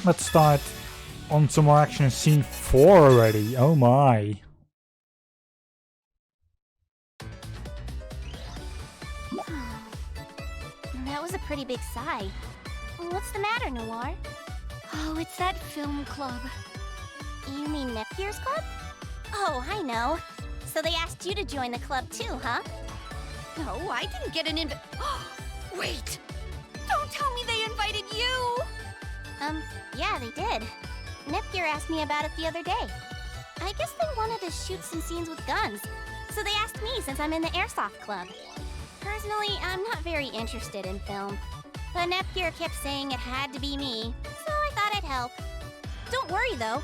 Let's start on some more action in scene 4 already. Oh my. That was a pretty big sigh. What's the matter, Noir? Oh, it's that film club. You mean Neptune's club? Oh, I know. So they asked you to join the club too, huh? No, I didn't get an invite. Wait! Don't tell me they invited you! Yeah, they did. Neptune asked me about it the other day. I guess they wanted to shoot some scenes with guns, so they asked me since I'm in the airsoft club. Personally, I'm not very interested in film, but Neptune kept saying it had to be me, so I thought I'd help. Don't worry though,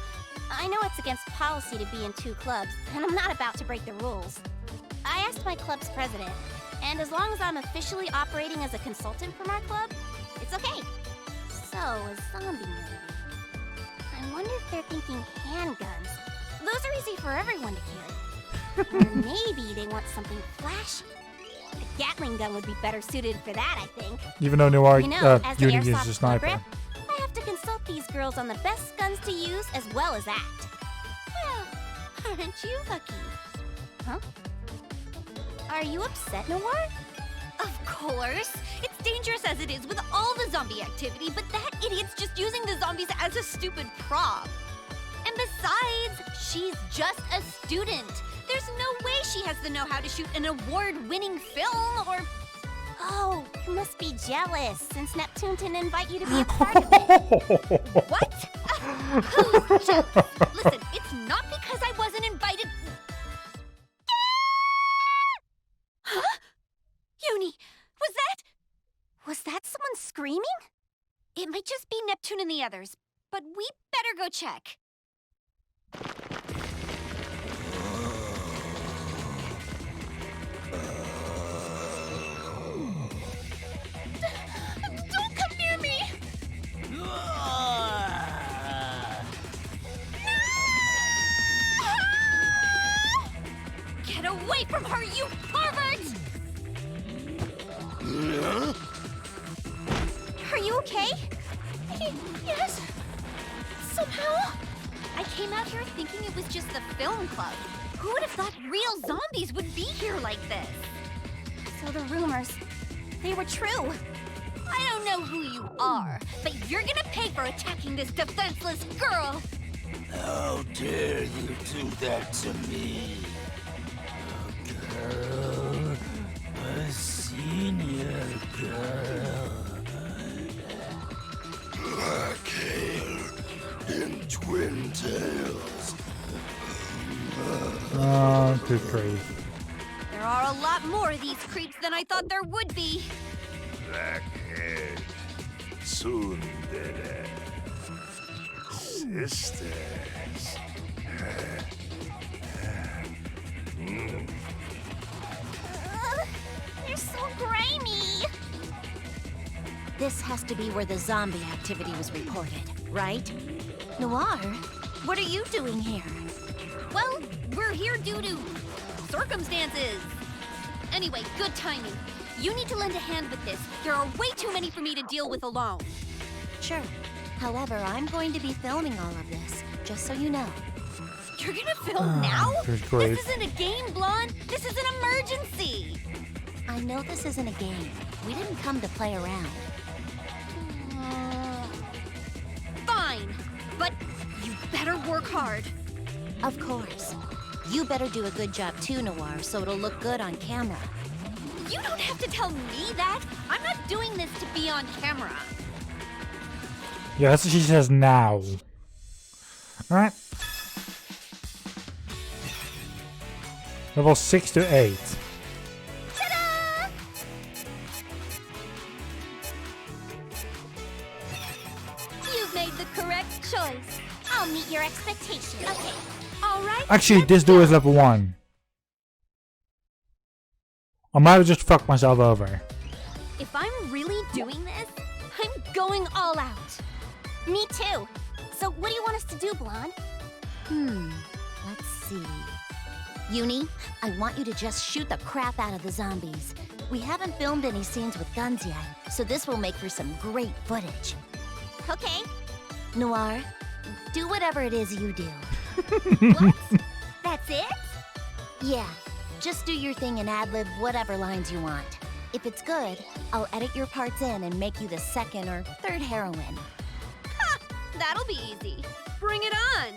I know it's against policy to be in 2 clubs, and I'm not about to break the rules. I asked my club's president, and as long as I'm officially operating as a consultant for my club, it's okay. So, a zombie movie. I wonder if they're thinking handguns. Those are easy for everyone to carry. Or maybe they want something flashy. A Gatling gun would be better suited for that, I think. Even though Noir, You know, as the Unity is airsoft a sniper. rep, I have to consult these girls on the best guns to use as well as act. Well, aren't you lucky? Huh? Are you upset, Noir? Of course! It's dangerous as it is with all the zombie activity, but that idiot's just using the zombies as a stupid prop. And besides, she's just a student. There's no way she has the know-how to shoot an award-winning film or... Oh, you must be jealous, since Neptune didn't invite you to be a part of it. What? Who's jealous? Listen, it's not because I wasn't invited... Huh? Uni, was that someone screaming? It might just be Neptune and the others, but we better go check. Don't come near me! Get away from her, you pervert! Are you okay? Yes. Somehow, I came out here thinking it was just the film club. Who would have thought real zombies would be here like this? So the rumors, they were true. I don't know who you are, but you're gonna pay for attacking this defenseless girl! How dare you do that to me? A girl, a senior girl. Black hair in twin tails. Oh, good grief. There are a lot more of these creeps than I thought there would be. Black-haired tsundere. Sisters. They're so grimy. This has to be where the zombie activity was reported, right? Noir, what are you doing here? Well, we're here due to circumstances. Anyway, good timing. You need to lend a hand with this. There are way too many for me to deal with alone. Sure. However, I'm going to be filming all of this, just so you know. You're gonna film now? Good grief. This isn't a game, Blanc. This is an emergency. I know this isn't a game. We didn't come to play around. Fine, but you better work hard. Of course. You better do a good job too, Noir, so it'll look good on camera. You don't have to tell me that. I'm not doing this to be on camera. Yeah, that's what she says now. Alright. Level 6 to 8. Ta-da! You've made the correct choice. I'll meet your expectations. Okay, all right. Actually, this dude is level 1. I might have just fucked myself over. If I'm really doing this, I'm going all out. Me too. So what do you want us to do, Blanc? Let's see. Uni, I want you to just shoot the crap out of the zombies. We haven't filmed any scenes with guns yet, so this will make for some great footage. Okay. Noir, do whatever it is you do. What? That's it? Yeah, just do your thing and ad-lib whatever lines you want. If it's good, I'll edit your parts in and make you the second or third heroine. That'll be easy. Bring it on.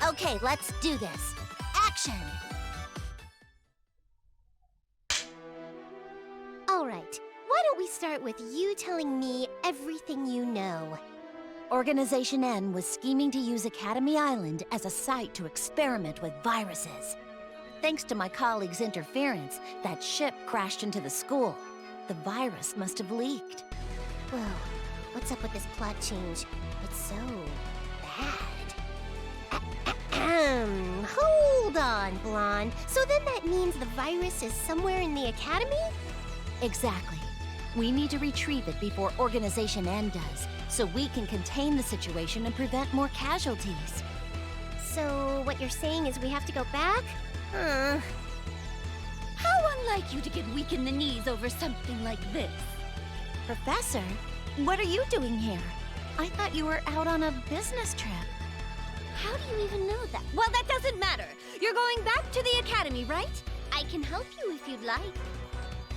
Okay, let's do this. Action! All right. Why don't we start with you telling me everything you know? Organization N was scheming to use Academy Island as a site to experiment with viruses. Thanks to my colleague's interference, that ship crashed into the school. The virus must have leaked. Whoa. What's up with this plot change? It's so bad. Hold on, Blonde. So then that means the virus is somewhere in the Academy? Exactly. We need to retrieve it before Organization N does, so we can contain the situation and prevent more casualties. So what you're saying is we have to go back? How unlike you to get weak in the knees over something like this. Professor, what are you doing here? I thought you were out on a business trip. How do you even know that? Well, that doesn't matter. You're going back to the academy, right? I can help you if you'd like.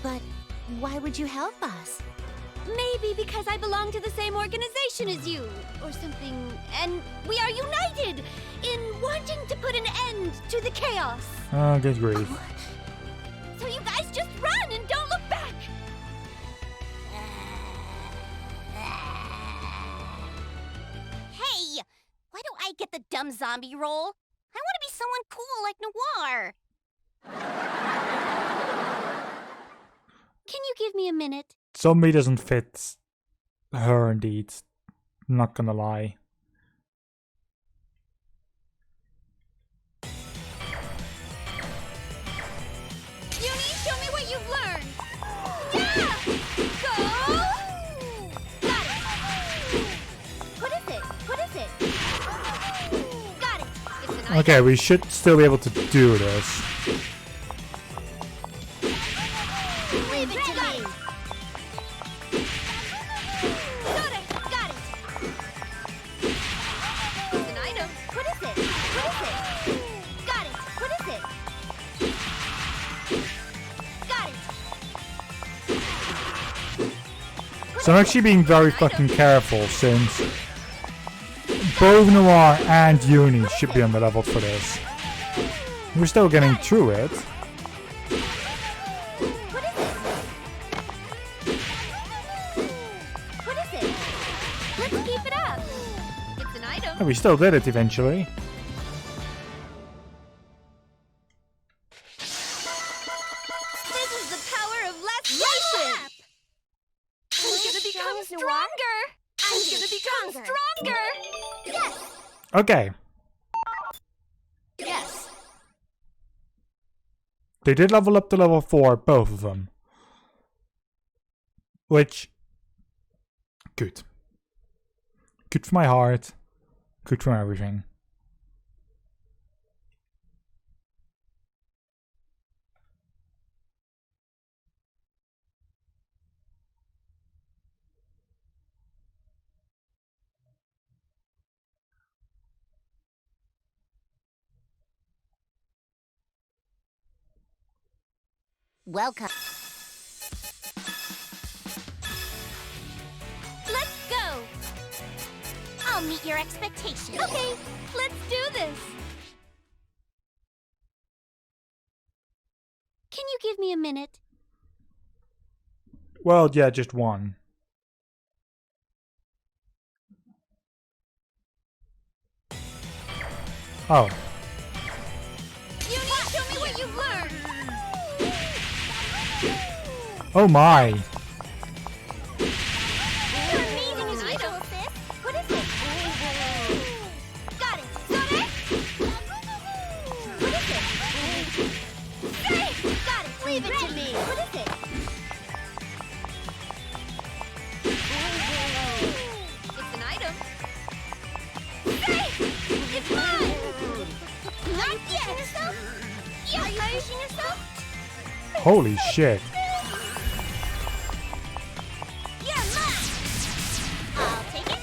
But why would you help us? Maybe because I belong to the same organization as you, or something, and we are united in wanting to put an end to the chaos. Oh, good grief. So you guys just run and don't look back! Hey! Why do I get the dumb zombie role? I want to be someone cool like Noir. Can you give me a minute? Zombie doesn't fit her indeed. Not gonna lie. Uni, show me what you've learned! Yeah! Go! Got it! What is it? What is it? Got it! It's an Okay, we should still be able to do this. Leave it to me. Got it! Got it! It's an item. What is it? What is it? Got it! What is it? Got it! So I'm actually being very fucking careful since both Noir and Uni should be underleveled for this. We're still getting through it. What is it? Let's keep it up. It's an item. And we still did it eventually. This is the power of lactation. I'm gonna become stronger. I'm gonna become stronger. Yes. Okay. Yes. They did level up to level 4, both of them. Which... good. Good for my heart. Good for everything. Welcome. Let's go. I'll meet your expectations. Okay, let's do this. Can you give me a minute? Well, yeah, just one. Oh. Uni, show me what you've learned. Oh my. You're amazing as usual, sis. What is it? Got it. Got it. What is it? Hey, got it. Leave it to me. What is it? It's an item. Hey, it's mine. Not yet. Yourself? Yeah, are you pushing yourself? Holy shit. You're mine. I'll take it.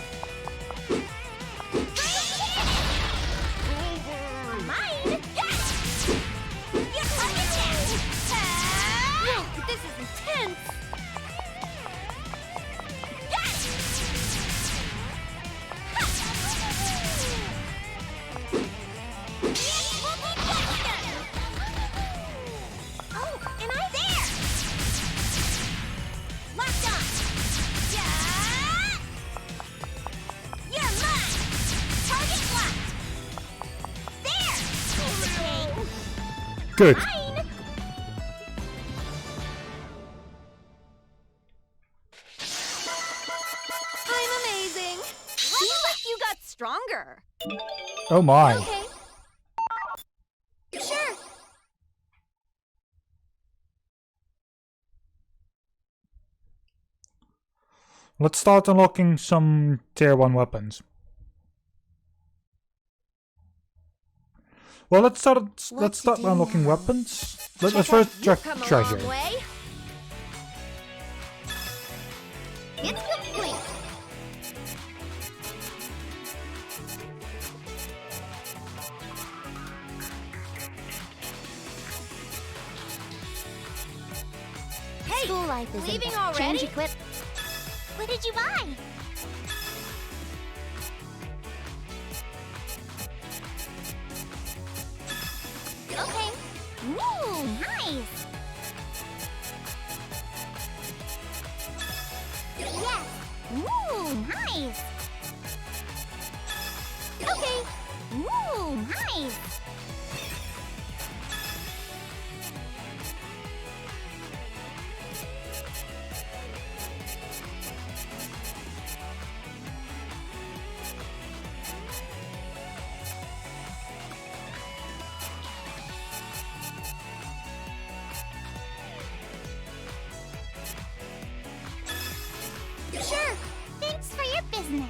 Good. Fine. I'm amazing. Seems like you got stronger. Oh my. Okay. Sure. Let's start unlocking some tier 1 weapons. Well, let's start unlocking weapons. Let's first check Come a treasure. long way. It's complete. Hey, School life is leaving about already? change equip. What did you buy? Okay. Ooh, nice. Yes. Ooh, nice. Okay. Ooh, nice. Sure. Thanks for your business.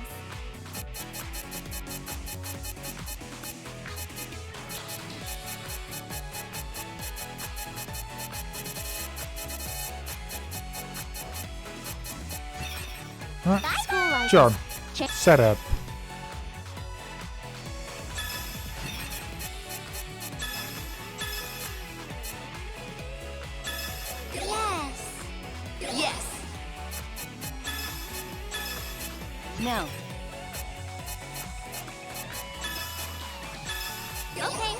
School life. Sure. Check. Setup. Yes. Yes. No. Okay.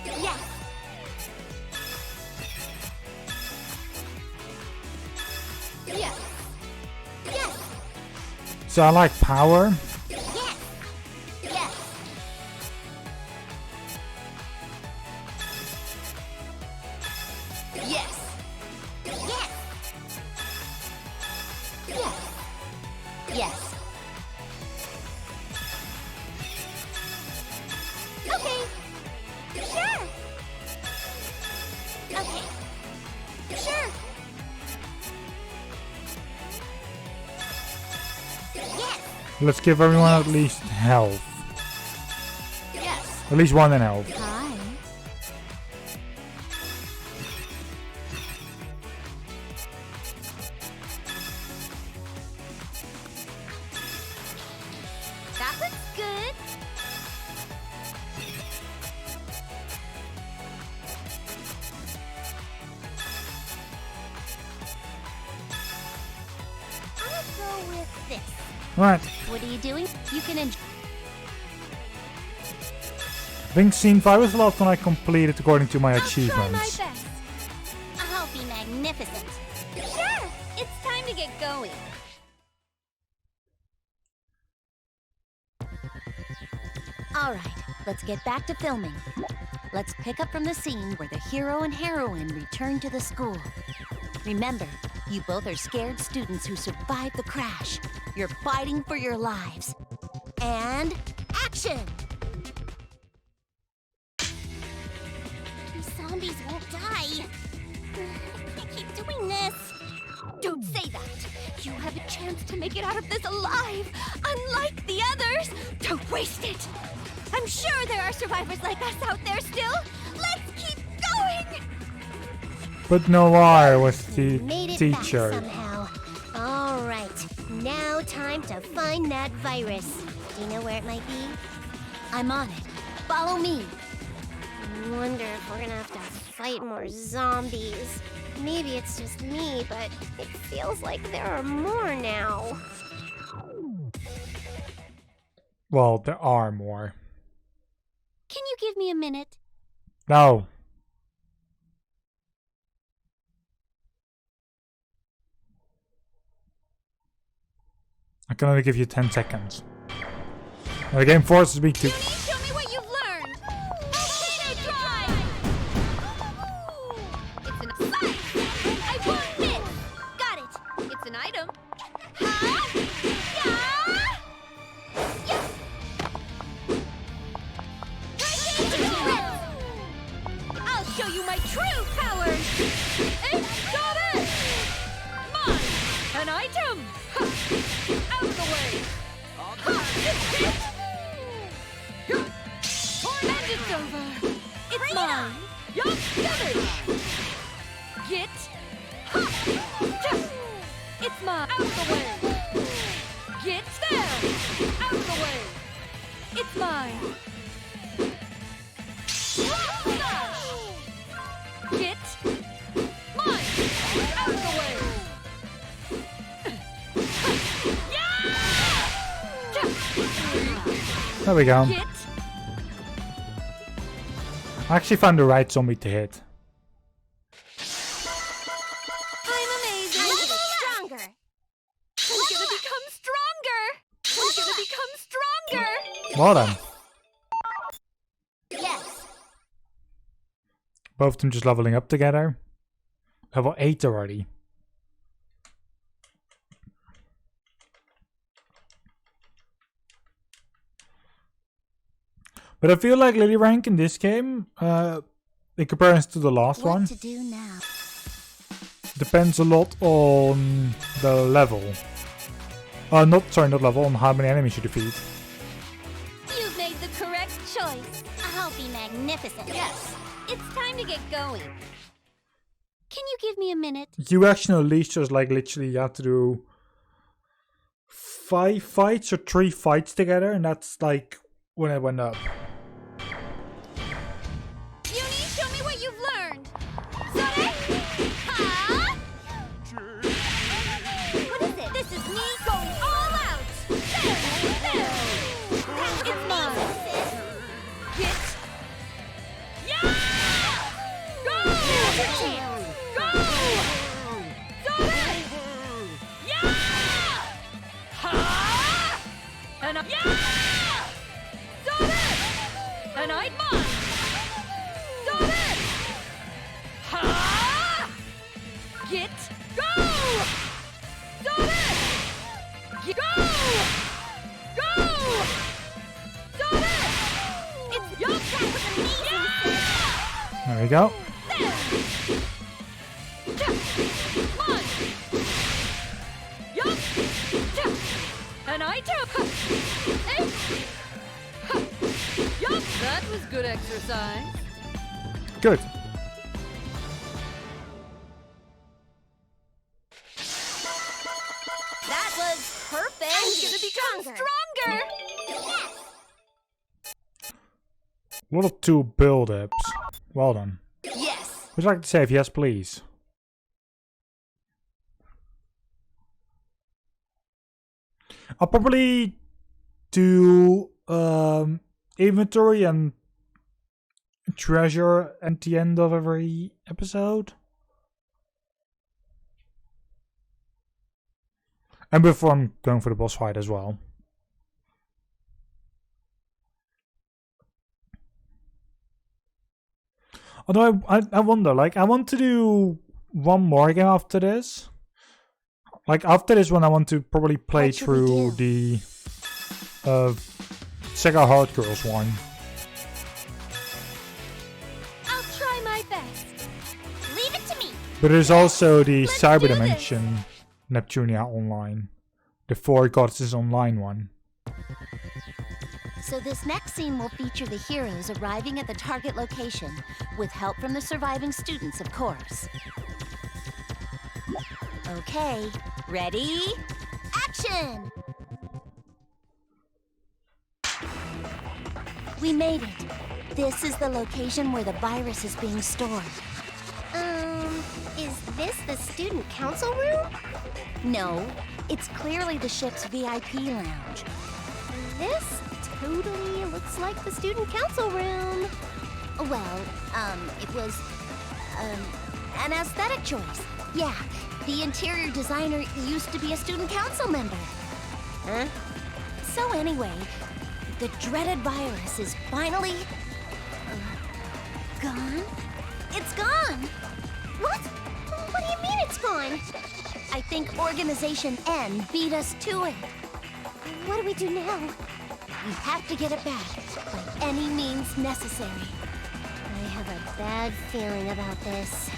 Yes. Yes. Yes. So I like power. Yes. Yes. Yes. Yes. Yes. Yes. Okay. Sure. Okay. Sure. Yes. Let's give everyone at least health. Yes. At least one in health. Hi. That looks good. I'll go with this. Right. What are you doing? You can enjoy. I think scene 5 was the last one I completed according to my I'll try my achievements. best. I'll be magnificent. Sure. It's time to get going. All right, let's get back to filming. Let's pick up from the scene where the hero and heroine return to the school. Remember, you both are scared students who survived the crash. You're fighting for your lives. And action! These zombies won't die. I can't keep doing this. Don't say that. You have a chance to make it out of this alive. Unlike the others. Don't waste it. I'm sure there are survivors like us out there still. Let's keep going. But Noir was the Made it teacher. back somehow. All right. Now time to find that virus. Do you know where it might be? I'm on it. Follow me. Wonder if we're gonna have to fight more zombies. Maybe it's just me, but it feels like there are more now. Well, there are more. Can you give me a minute? No. I can only give you 10 seconds. The game forces me to. Show me what you've learned. Potato drive. over. It's mine. Yup, feathers. Get. Ha! It's mine. Out of the way. Get there. Out of the way. It's mine. Smash. Get mine. Out of the way. There we go. Get. I actually found the right zombie to hit. I'm amazing. Stronger. I'm gonna become stronger. I'm gonna become stronger. Well done. Yes. Both of them just leveling up together. Level 8 already. But I feel like Lily rank in this game, in comparison to the last one, What to do now? depends a lot on the level. Not level, on how many enemies you defeat. You've made the correct choice. I'll be magnificent. Yes. It's time to get going. Can you give me a minute? You actually unleash just like literally you have to do 5 fights or 3 fights together, and that's like when it went up. Uni, show me what you've learned. Zore? Ha! What is it? This is me going all out. There. It's mine. Get. Yeah! Go! Here's your chance. Go! Zore! Yeah! Ha! And I... Yeah! Zore! And I'd mine. Zore! Ha! Get. Go! Zore! Get. Go! Go! Zore! It's your turn with amazing. Yeah! There we go. There! Mine! Yup! And I too! Hey! Yup! That was good exercise. Good. That was perfect! I'm gonna become stronger! A lot of 2 build-ups. Well done. Yes! Would you like to save? Yes, please. I'll probably do inventory and treasure at the end of every episode. And before I'm going for the boss fight as well. Although I wonder, like, I want to do one more game after this. Like, after this one, I want to probably play What should we through do? the Sega Hard Girls one. I'll try my best. Leave it to me. But there's also the Let's do this. CSPDreaw Neptune Online. The 4 Goddesses Online one. So this next scene will feature the heroes arriving at the target location, with help from the surviving students, of course. Okay, ready? Action! We made it. This is the location where the virus is being stored. Is this the student council room? No, it's clearly the ship's VIP lounge. This totally looks like the student council room. Well, it was, an aesthetic choice. Yeah, the interior designer used to be a student council member. Huh? So anyway, the dreaded virus is finally... gone? It's gone! What? What do you mean it's gone? I think Organization N beat us to it. What do we do now? We have to get it back, by any means necessary. I have a bad feeling about this.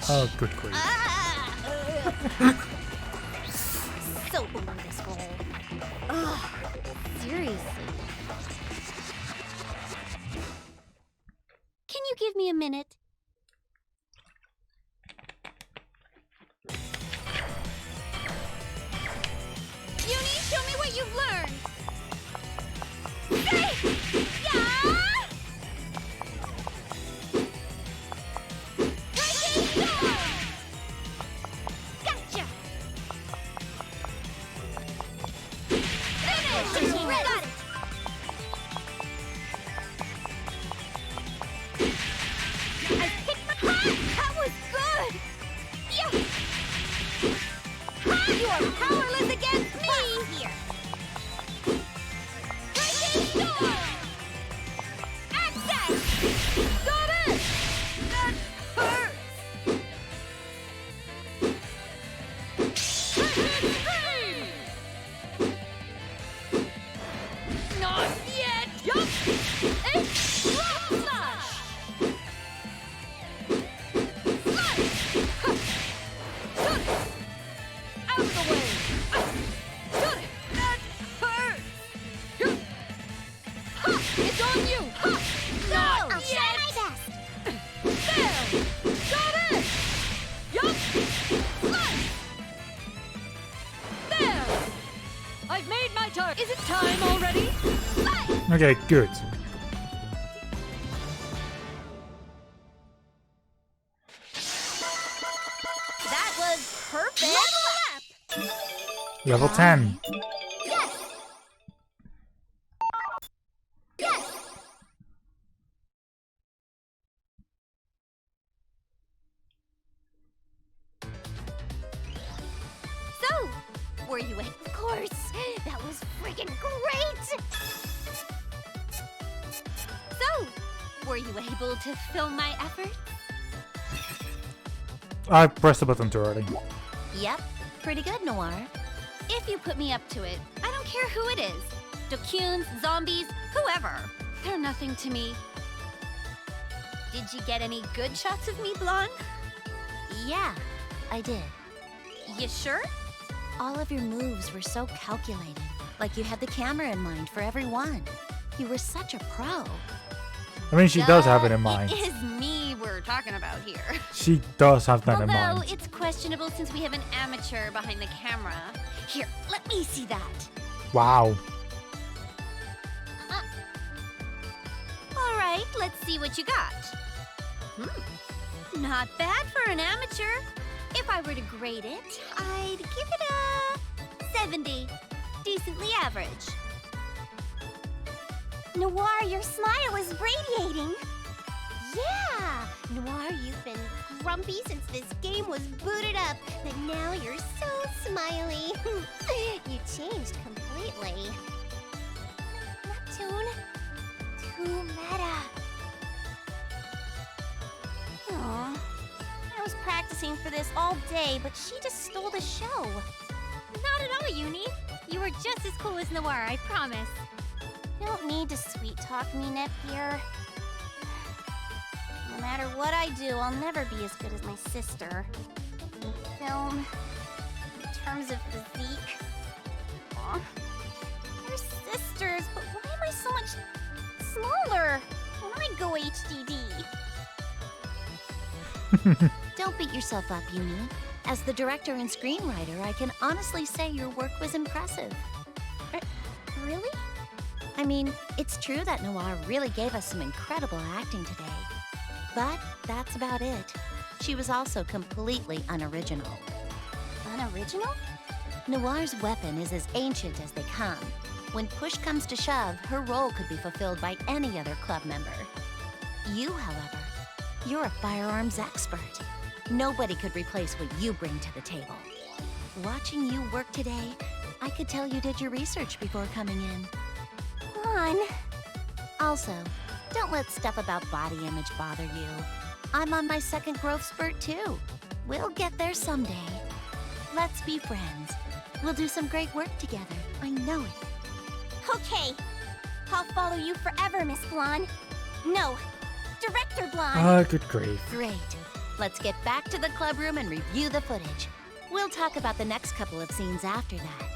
Oh, good grief. So below this hole. Seriously. Can you give me a minute? Uni, show me what you've learned. Yeah! Gotcha! Finish! Got it! I picked my hat! That was good! Yeah! You are powerless against me! Here! Breaking storm! Access! Got it! That hurts! Not yet! Yup! It's rock smash! Out of the way! Got it! That hurts! Ha! It's on you! Ha! Not I'll yet! try my best. There! Got it! Yup! Slice! There! I've made my turn. Is it time already? Slice! Okay, good. That was perfect! Level up! Level 10. Yes! Yes! So, were you in? Of course! That was freaking great! So, were you able to film my efforts? I pressed the button too early. Yep, pretty good, Noir. If you put me up to it, I don't care who it is. Docunes, zombies, whoever. They're nothing to me. Did you get any good shots of me, Blanc? Yeah, I did. You sure? All of your moves were so calculated, like you had the camera in mind for every one. You were such a pro. I mean, she does have it in mind. It is me we're talking about here. She does have that in Although mind. it's questionable since we have an amateur behind the camera. Here, let me see that. Wow. All right, let's see what you got. Not bad for an amateur. If I were to grade it, I'd give it a 70. Decently average. Noir, your smile is radiating. Yeah, Noir, you've been grumpy since this game was booted up, but now you're so smiley. You changed completely. Neptune, too meta. Aw, I was practicing for this all day, but she just stole the show. Not at all, Uni. You were just as cool as Noir, I promise. You don't need to sweet talk me, Neptune. No matter what I do, I'll never be as good as my sister. In film, in terms of physique. Aw, we're sisters, but why am I so much smaller when I go HDD? Don't beat yourself up, Uni. As the director and screenwriter, I can honestly say your work was impressive. Really? I mean, it's true that Noir really gave us some incredible acting today. But that's about it. She was also completely unoriginal. Unoriginal? Noir's weapon is as ancient as they come. When push comes to shove, her role could be fulfilled by any other club member. You, however, you're a firearms expert. Nobody could replace what you bring to the table. Watching you work today, I could tell you did your research before coming in. Also, don't let stuff about body image bother you. I'm on my second growth spurt too. We'll get there someday. Let's be friends. We'll do some great work together. I know it. Okay. I'll follow you forever, Miss Blanc. No, Director Blanc. Good grief. Great. Let's get back to the club room and review the footage. We'll talk about the next couple of scenes after that.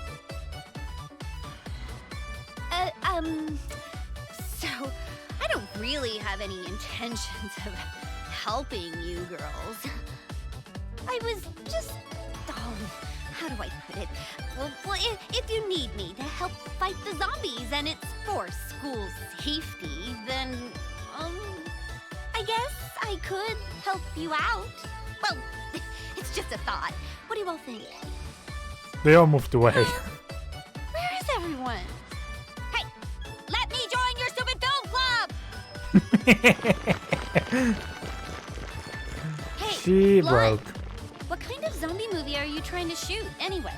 So, I don't really have any intentions of helping you girls. I was just... Oh, how do I put it? Well, if you need me to help fight the zombies and it's for school safety, then, I guess I could help you out. Well, it's just a thought. What do you all think? They all moved away. Where is everyone? Hey, let me join your stupid film club! Hey, She Blanc, broke. what kind of zombie movie are you trying to shoot, anyway?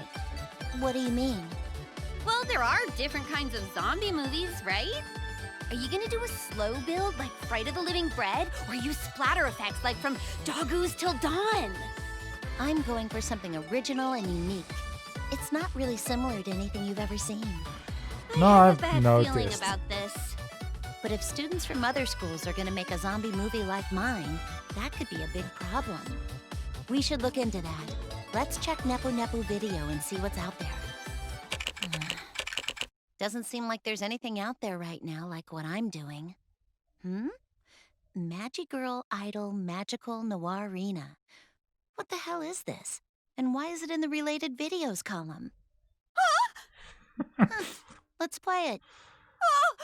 What do you mean? Well, there are different kinds of zombie movies, right? Are you gonna do a slow build like Fright of the Living Bread, or use splatter effects like from Doggoos Till Dawn? I'm going for something original and unique. It's not really similar to anything you've ever seen. No, I I've have a bad feeling noticed. about this. But if students from other schools are gonna make a zombie movie like mine, that could be a big problem. We should look into that. Let's check Nepo Nepo Video and see what's out there. Doesn't seem like there's anything out there right now like what I'm doing. Magigirl Idol Magical Noirina. What the hell is this? And why is it in the related videos column? Let's play it. Oh!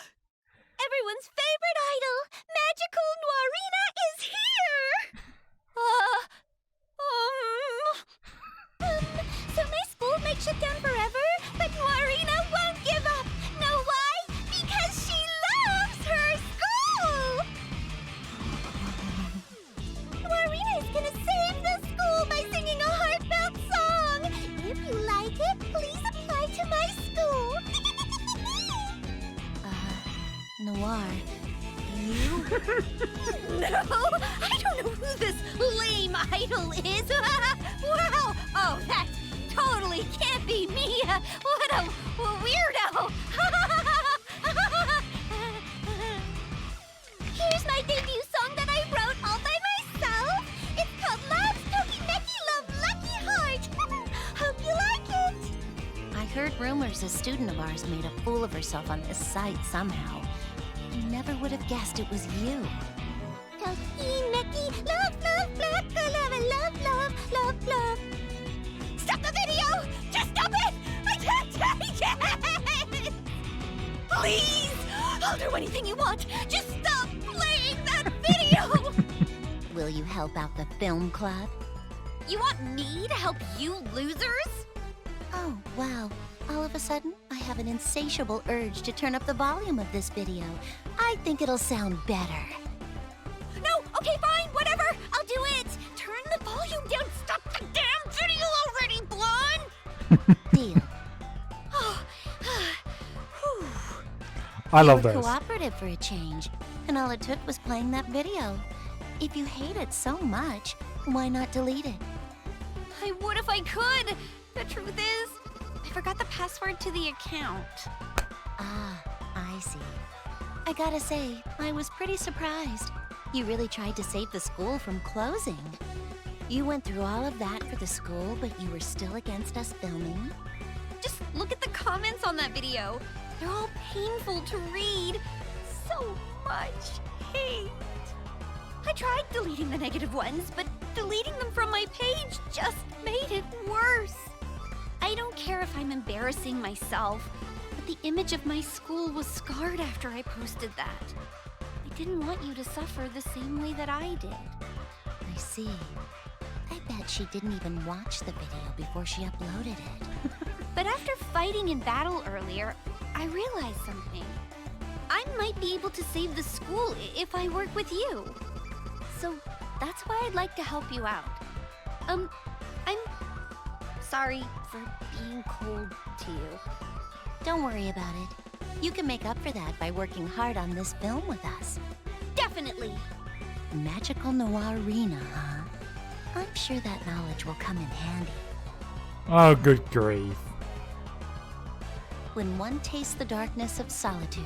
Everyone's favorite idol, Magical Noirina, is here! So my school might shut down forever, but Noirina won't give up. Know why? Because she loves her school! Noirina is gonna save the school by singing a heartfelt song. If you like it, please apply to my school. Noir, you? No, I don't know who this lame idol is. Wow! Oh, that totally can't be me. What a weirdo! Here's my debut song that I wrote all by myself. It's called Love's Tokimeki Love Lucky Heart. Hope you like it. I heard rumors a student of ours made a fool of herself on this site somehow. I never would have guessed it was you. Tokimeki love, love, love, love, love, love, love. Stop the video! Just stop it! I can't take it! Please! I'll do anything you want. Just stop playing that video! Will you help out the film club? You want me to help you losers? Oh, wow. All of a sudden, I have an insatiable urge to turn up the volume of this video. I think it'll sound better. No, okay, fine, whatever. I'll do it. Turn the volume down. Stop the damn video already, Blonde. Deal. Oh, I love You were this. cooperative for a change, and all it took was playing that video. If you hate it so much, why not delete it? I would if I could. The truth is, I forgot the password to the account. Ah, I see. I gotta say, I was pretty surprised. You really tried to save the school from closing. You went through all of that for the school, but you were still against us filming? Just look at the comments on that video. They're all painful to read. So much hate. I tried deleting the negative ones, but deleting them from my page just made it worse. I don't care if I'm embarrassing myself, but the image of my school was scarred after I posted that. I didn't want you to suffer the same way that I did. I see. I bet she didn't even watch the video before she uploaded it. But after fighting in battle earlier, I realized something. I might be able to save the school if I work with you. So that's why I'd like to help you out. I'm sorry for being cold to you. Don't worry about it. You can make up for that by working hard on this film with us. Definitely. Magical Noirina, huh? I'm sure that knowledge will come in handy. Oh, good grief. When one tastes the darkness of solitude,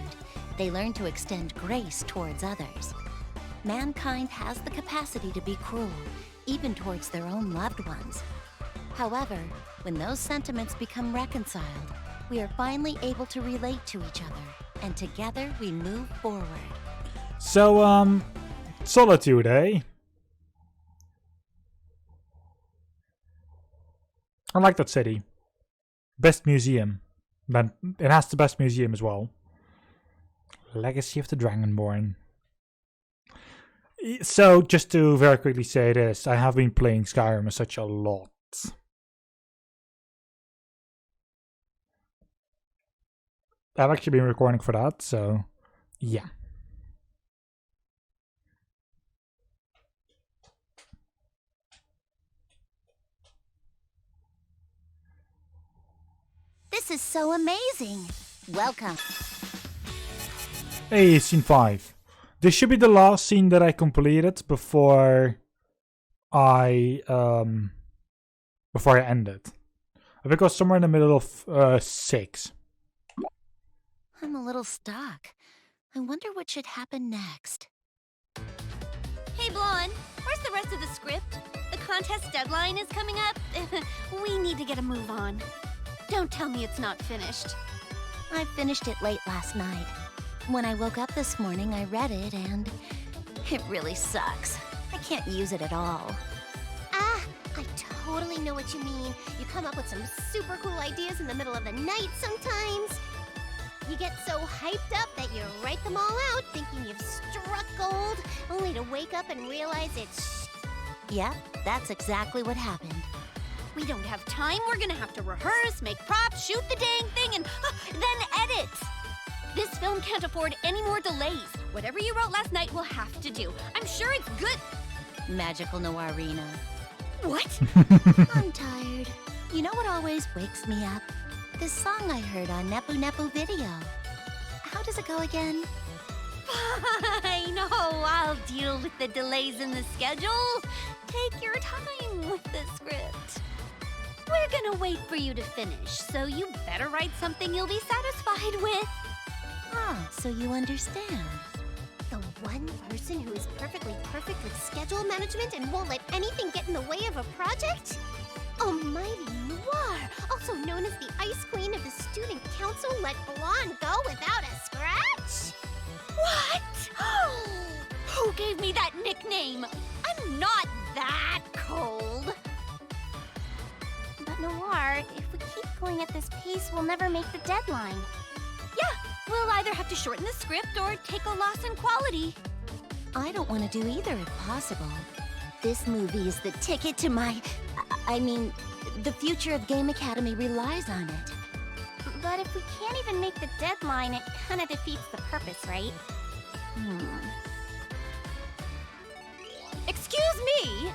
they learn to extend grace towards others. Mankind has the capacity to be cruel, even towards their own loved ones. However, when those sentiments become reconciled, we are finally able to relate to each other, and together we move forward. So, Solitude, eh? I like that city. Best museum. But it has the best museum as well. Legacy of the Dragonborn. So, just to very quickly say this, I have been playing Skyrim such a lot. I've actually been recording for that, so yeah. This is so amazing. Welcome. Hey, scene 5. This should be the last scene that I completed before I end it. I think I was somewhere in the middle of 6. I'm a little stuck. I wonder what should happen next. Hey, Blanc, where's the rest of the script? The contest deadline is coming up. We need to get a move on. Don't tell me it's not finished. I finished it late last night. When I woke up this morning, I read it, and it really sucks. I can't use it at all. Ah, I totally know what you mean. You come up with some super cool ideas in the middle of the night sometimes. You get so hyped up that you write them all out thinking you've struck gold, only to wake up and realize it's Yep, that's exactly what happened. We don't have time. We're gonna have to rehearse, make props, shoot the dang thing, and then edit. This film can't afford any more delays. Whatever you wrote last night, we'll have to do. I'm sure it's good. Magical Noirina. What? I'm tired. You know what always wakes me up? This song I heard on Nepu Nepu video. How does it go again? Fine. Oh, I'll deal with the delays in the schedule. Take your time with the script. We're gonna wait for you to finish, so you better write something you'll be satisfied with. Ah, so you understand. the one person who is perfectly perfect with schedule management and won't let anything get in the way of a project? Almighty Noir, also known as the Ice Queen of the Student Council, let Blanc go without a scratch? What? Who gave me that nickname? I'm not that cold. But Noir, if we keep going at this pace, we'll never make the deadline. Yeah, we'll either have to shorten the script or take a loss in quality. I don't want to do either if possible. This movie is the ticket to my... I mean, the future of Game Academy relies on it. But if we can't even make the deadline, it kind of defeats the purpose, right? Excuse me?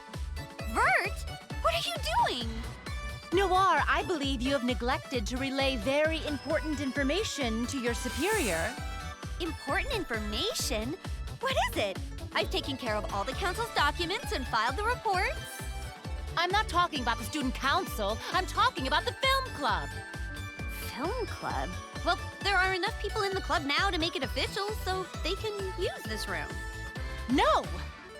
Vert, what are you doing? Noir, I believe you have neglected to relay very important information to your superior. Important information? What is it? I've taken care of all the council's documents and filed the reports. I'm not talking about the student council. I'm talking about the film club. Film club? Well, there are enough people in the club now to make it official, so they can use this room. No!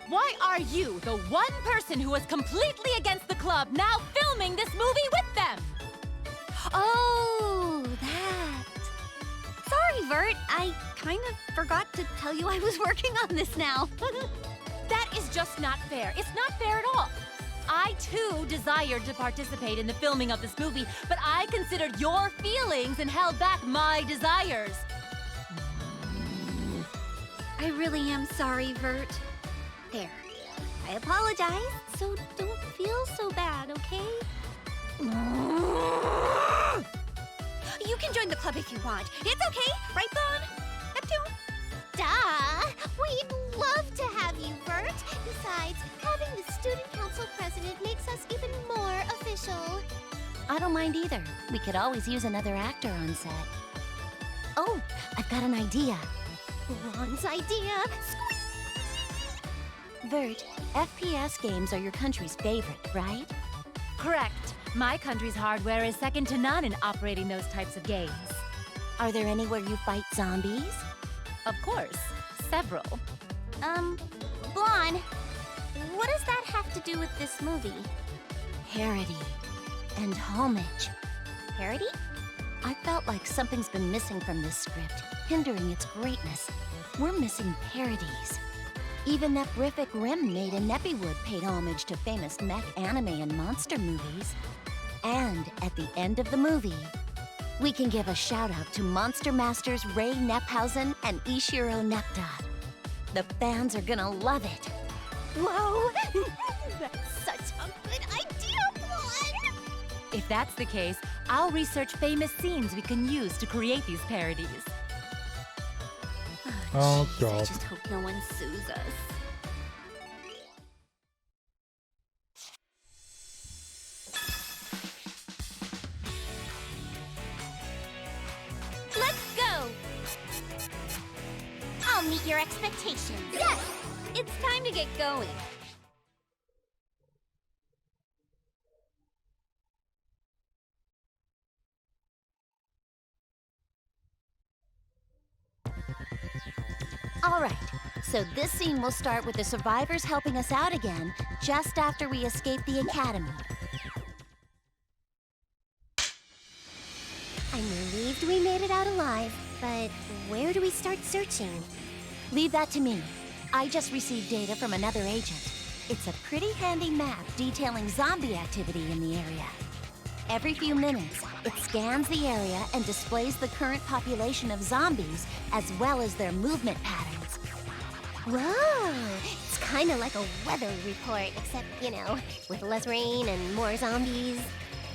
Why are you, the one person who is completely against the club, now filming this movie with them? Oh, that. Sorry, Vert. I kind of forgot to tell you I was working on this now. That is just not fair. It's not fair at all. I, too, desired to participate in the filming of this movie, but I considered your feelings and held back my desires. I really am sorry, Vert. There. I apologize, so don't feel so bad, okay? You can join the club if you want. It's okay, right, Blanc? Neptune? Duh! We'd love to have you, Vert. Besides, having the student council president makes us even more official. I don't mind either. We could always use another actor on set. Oh, I've got an idea. Ron's idea. Vert, FPS games are your country's favorite, right? Correct. My country's hardware is second to none in operating those types of games. Are there any where you fight zombies? Of course, several. Blanc, what does that have to do with this movie? Parody and homage. Parody? I felt like something's been missing from this script, hindering its greatness. We're missing parodies. Even that Brific Rim made in Neppywood paid homage to famous mech anime and monster movies. And at the end of the movie, we can give a shout out to Monster Masters Ray Nephausen and Ishiro Nepta. The fans are gonna love it. Whoa! That's such a good idea, Blanc! If that's the case, I'll research famous scenes we can use to create these parodies. Oh I god. just hope no one sues us. Let's go! I'll meet your expectations. Yes! It's time to get going. All right, so this scene will start with the survivors helping us out again just after we escape the academy. I'm relieved we made it out alive, but where do we start searching? Leave that to me. I just received data from another agent. It's a pretty handy map detailing zombie activity in the area. Every few minutes, it scans the area and displays the current population of zombies as well as their movement patterns. Whoa! It's kind of like a weather report, except, you know, with less rain and more zombies.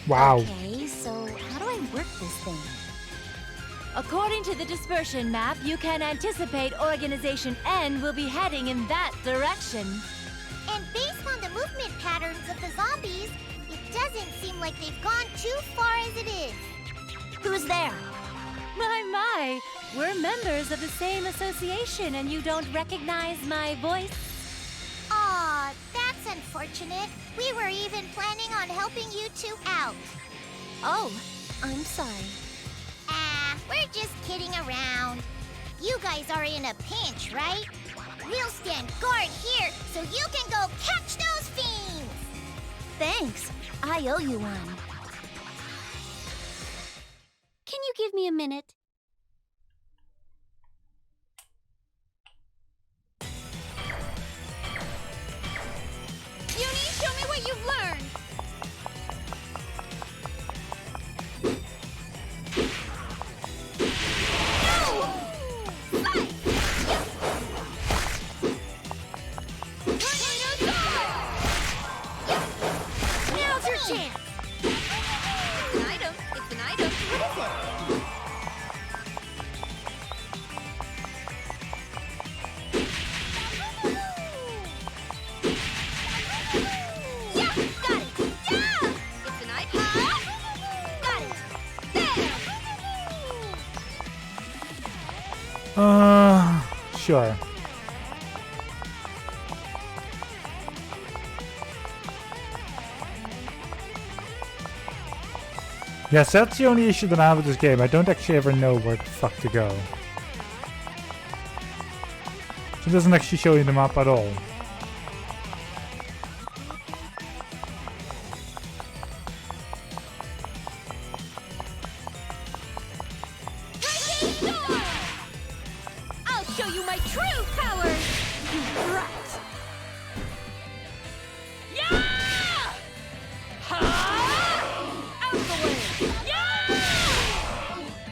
Wow. Okay, so how do I work this thing? According to the dispersion map, you can anticipate Organization N will be heading in that direction. And based on the movement patterns of the zombies, it doesn't seem like they've gone too far as it is. Who's there? My, we're members of the same association and you don't recognize my voice? Aw, that's unfortunate. We were even planning on helping you two out. Oh, I'm sorry. Ah, we're just kidding around. You guys are in a pinch, right? We'll stand guard here so you can go catch those fiends! Thanks. I owe you one. Can you give me a minute? Uni, show me what you've learned! Now's your chance! It's an item. It's an item. What is it? Yeah! Got it! Yeah! It's an item. Got it! There! Sure. Yes, that's the only issue that I have with this game. I don't actually ever know where the fuck to go. So it doesn't actually show you the map at all. I'll show you my true powers! Right! Yeah! Ha! Out of the way! Yeah!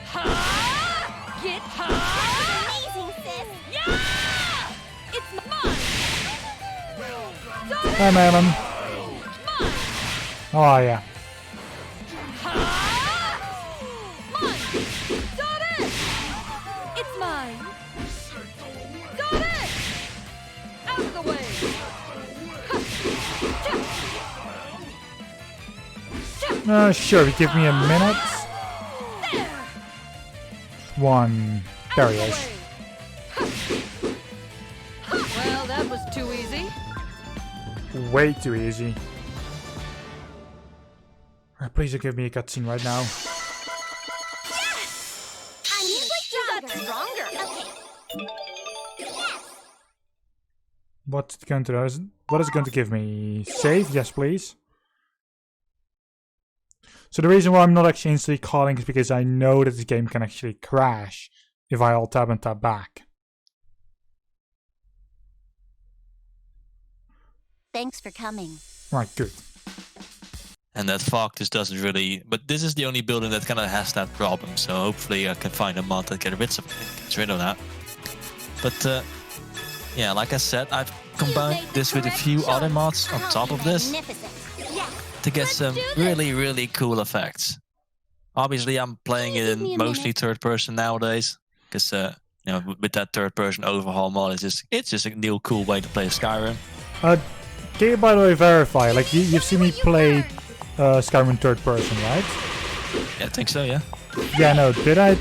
Ha! Get ha! Amazing, sis! Yeah! It's mine! Got it! Hi, Madeline. Mine! How are ya? Mine! Got it! It's mine! Got it! Out of the way! Sure, give me a minute. There! One. There Out he of is. the way! Well, that was too easy. Way too easy. Please don't give me a cutscene right now. I'm You got stronger. stronger. Okay. Yes! What's it going to do? What is it going to give me? Save? Yes, please. So the reason why I'm not actually instantly calling is because I know that the game can actually crash if I alt tab and tab back. Thanks for coming. Right, good. And that fog just doesn't really... But this is the only building that kind of has that problem. So hopefully I can find a mod that gets rid of that. But yeah, like I said, I've combined this with a few other mods on top of this to get some really, really cool effects. Obviously, I'm playing it in mostly third person nowadays. Because, you know, with that third person overhaul mod, it's just a new cool way to play Skyrim. Can you, by the way, verify? Like, you've seen me play Skyrim in third person, right? Yeah, I think so, yeah. Yeah, no. Did I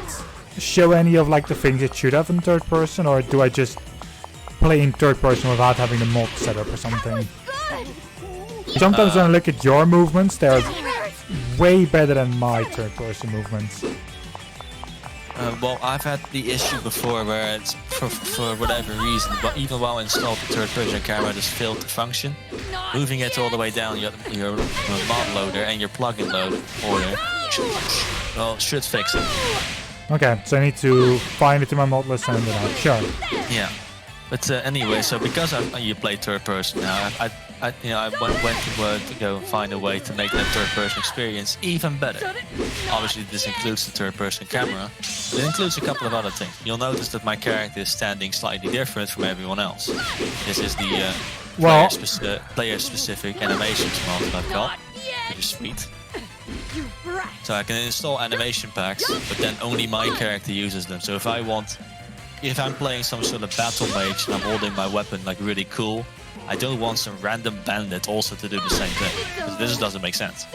show any of like the things it should have in third person, or do I just play in third person without having the mod set up or something? Sometimes when I look at your movements, they're way better than my third person movements. Well, I've had the issue before where it's, for whatever reason, but even while installed the third person camera just failed to function. Moving it all the way down your mod loader and your plugin load order, should fix it. Okay, so I need to find it in my mod list and then out. Sure. Yeah. But anyway, so because you play third person now, I went to go find a way to make that third person experience even better. Obviously, this includes the third person camera. It includes a couple of other things. You'll notice that my character is standing slightly different from everyone else. This is the player-specific animations mod that I've got, which is sweet. So I can install animation packs, but then only my character uses them. So if I'm playing some sort of battle mage and I'm holding my weapon like really cool, I don't want some random bandit also to do the same thing. Because this doesn't make sense.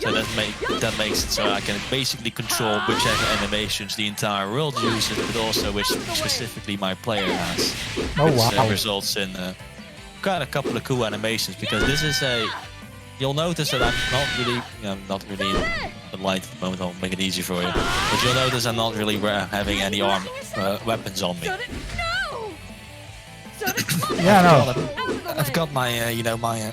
So that makes it so I can basically control whichever animations the entire world uses, but also which specifically my player has. Oh wow. Which results in quite a couple of cool animations, because this is a... You'll notice that I'm not really in the light at the moment. I'll make it easy for you. But you'll notice I'm not really having any weapons on me. Yeah, no. I've got my, my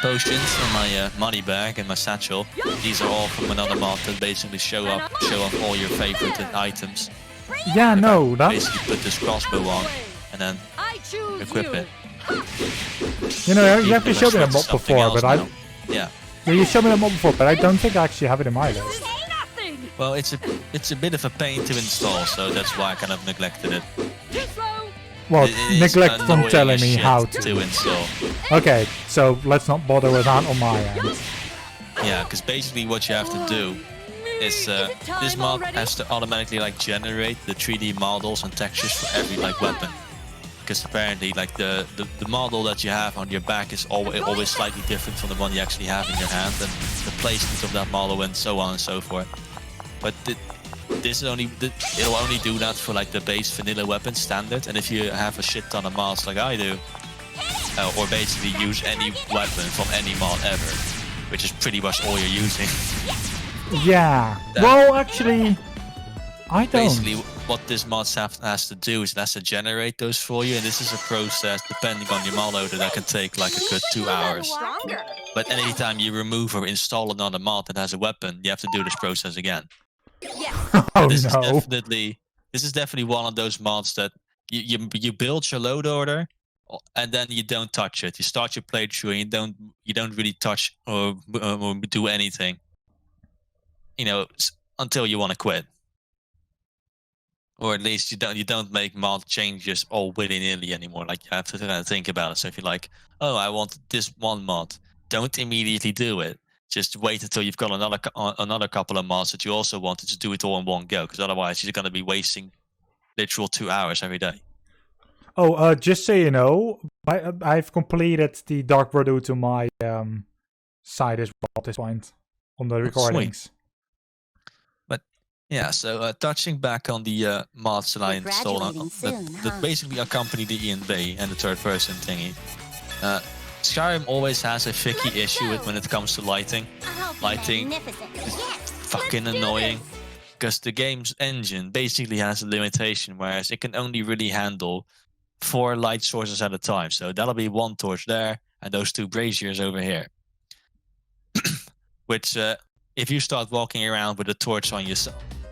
potions and my money bag and my satchel. These are all from another mod that basically show off all your favorite items. Yeah, no. Basically put this crossbow on and then equip it. You know, you have to show me that mod before, but Yeah, you showed me that mod before, but I don't think I actually have it in my list. well, it's a bit of a pain to install, so that's why I kind of neglected it. Well, It neglect from telling me how to install. Okay, so let's not bother with that on my end. Yeah, because basically what you have to do is this mod has to automatically like generate the 3D models and textures for every like weapon. Because apparently, like the model that you have on your back is always slightly different from the one you actually have in your hand, and the placement of that model and so on and so forth. But it'll only do that for like the base vanilla weapon standard. And if you have a shit ton of mods like I do, or basically use any weapon from any mod ever, which is pretty much all you're using. Yeah. Well, actually, I don't. Basically, what this mod has to do is it has to generate those for you, and this is a process, depending on your mod loader, that can take like a good 2 hours. But anytime you remove or install another mod that has a weapon, you have to do this process again. Oh This is no. definitely one of those mods that you build your load order, and then you don't touch it. You start your playthrough and you don't really touch or do anything, until you want to quit. Or at least you don't make mod changes all willy-nilly anymore. Like, you have to kind of think about it. So if you're like, oh, I want this one mod, don't immediately do it. Just wait until you've got another couple of mods that you also want to just do it all in one go. Because otherwise you're going to be wasting literal 2 hours every day. Oh, just so you know, I've completed the Dark Bordeaux to my side as well at this point on the recordings. Yeah, so touching back on the mods that I installed, that basically accompany the ENB and the third-person thingy. Skyrim always has a tricky issue when it comes to lighting. Lighting is fucking annoying, because the game's engine basically has a limitation, whereas it can only really handle 4 light sources at a time. So that'll be 1 torch there, and those 2 braziers over here. which if you start walking around with a torch on your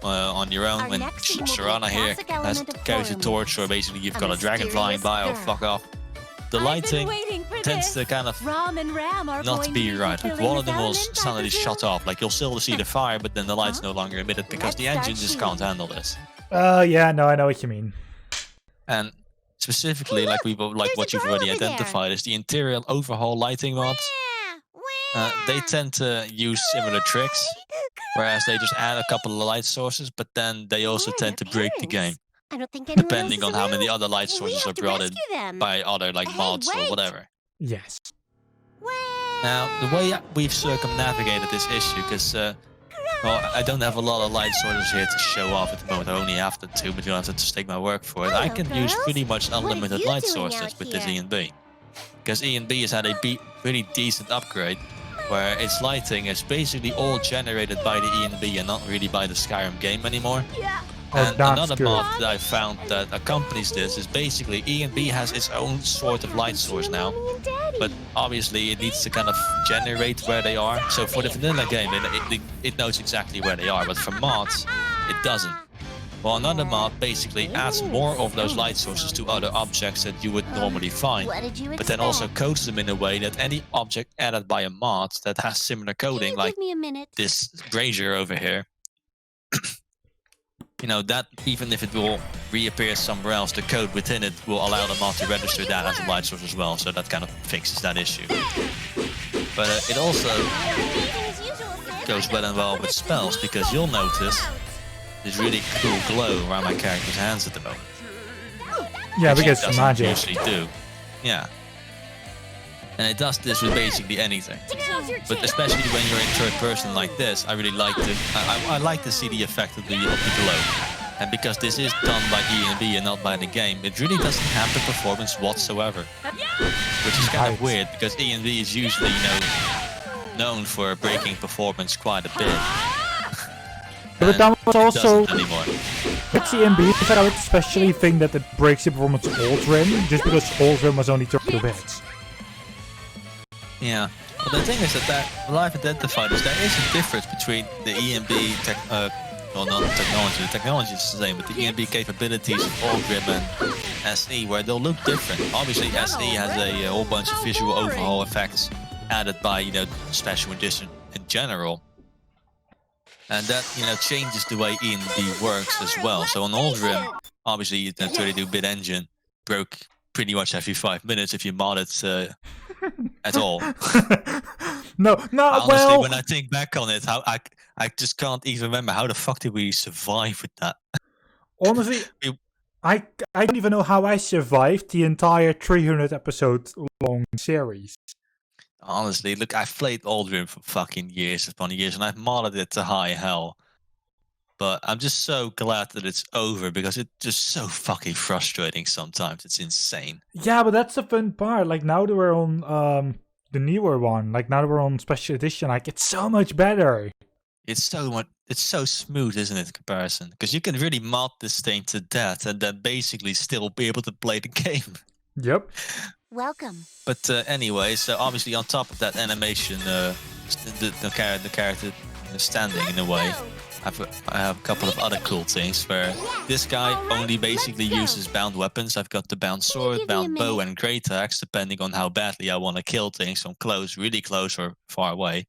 own, Our when next scene will be a Sharana here classic has element of carries a horror torch, or movies. basically you've A got a dragon flying by, or mysterious fuck off. The I've been lighting waiting for tends this. to kind of Ram and Ram are not going be to right. Like fulfilling one of this them will element, I suddenly presume? shut off. Like you'll still see the fire, but then the light's no longer emitted because the Let's engine start just can't handle this. Yeah, no, I know what you mean. And specifically, like There's what a you've girl already over there. identified, is the interior overhaul lighting mods. They tend to use similar tricks, whereas they just add a couple of light sources, but then they also tend to break the game, I don't think anyone depending else on is how many around. other light We sources have are to brought in rescue them. by other like Hey, mods or wait. whatever. Yes. Now, the way we've circumnavigated this issue, because well, I don't have a lot of light sources here to show off at the moment. I only have the 2, but you'll have to just take my word for it. I Hello, can use girls. pretty much What are unlimited you light doing sources out with this here? E&B. Because E&B has had a pretty decent upgrade, where its lighting is basically all generated by the E&B and not really by the Skyrim game anymore. Oh, And that's another good. mod that I found that accompanies this is basically E&B has its own sort of light source now, but obviously it needs to kind of generate where they are. So for the vanilla game, it knows exactly where they are, but for mods, it doesn't. Well, another mod basically adds more of those light sources to other objects that you would normally find, What did you but then also expect? codes them in a way that any object added by a mod that has similar coding, like Give me a minute. this brazier over here, you know, that even if it will reappear somewhere else, the code within it will allow the mod to register that as a light source as well, so that kind of fixes that issue. But it also goes well and well with spells, because you'll notice this really cool glow around my character's hands at the moment. Yeah, which it because doesn't magic. usually do. Yeah. And it does this with basically anything. But especially when you're in third person like this, I really like to I like to see the effect of the glow. And because this is done by E&B and not by the game, it really doesn't have the performance whatsoever. Which is kind of Right. weird, because E&B is usually, you know, known for breaking performance quite a bit. But that was And it also doesn't anymore. with CMB that I would especially think that it breaks the performance of Aldrin, just because Aldrin was only 32 bits. Yeah. Well, the thing is that what I've identified is there is a difference between the E&B well, not the technology. The technology is the same, but the E&B capabilities of Aldrin and SE, where they'll look different. Obviously, SE has a whole bunch of visual overhaul effects added by, you know, Special Edition in general. And that, you know, changes the way E&B works as well. So on Aldrin, obviously, the 32-bit engine broke pretty much every 5 minutes if you mod it at all. No, Honestly, well, when I think back on it, how I just can't even remember how the fuck did we survive with that. honestly, I don't even know how I survived the entire 300 episode long series. Honestly, look, I've played Aldrin for fucking years upon years, and I've modded it to high hell. But I'm just so glad that it's over, because it's just so fucking frustrating sometimes. It's insane. Yeah, but that's the fun part. Like now that we're on the newer one, like now that we're on Special Edition, like it's so much better. It's so smooth, isn't it, in comparison? Because you can really mod this thing to death and then basically still be able to play the game. Yep. Welcome. But anyway, so obviously on top of that animation, the character standing in a way, I have a couple of other cool things where this guy only basically uses bound weapons. I've got the bound sword, bound bow, and great axe, depending on how badly I want to kill things from close, really close, or far away.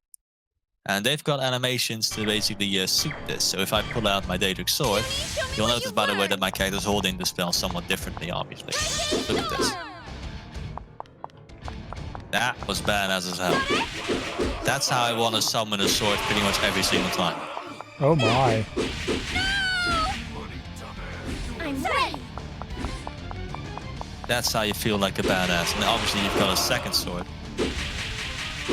And they've got animations to basically suit this. So if I pull out my Daedric sword, you'll notice, by the way, that my character's holding the spell somewhat differently, obviously. Look at this. That was badass as hell. That's how I want to summon a sword pretty much every single time. Oh my. I'm ready. That's how you feel like a badass. And obviously you've got a second sword.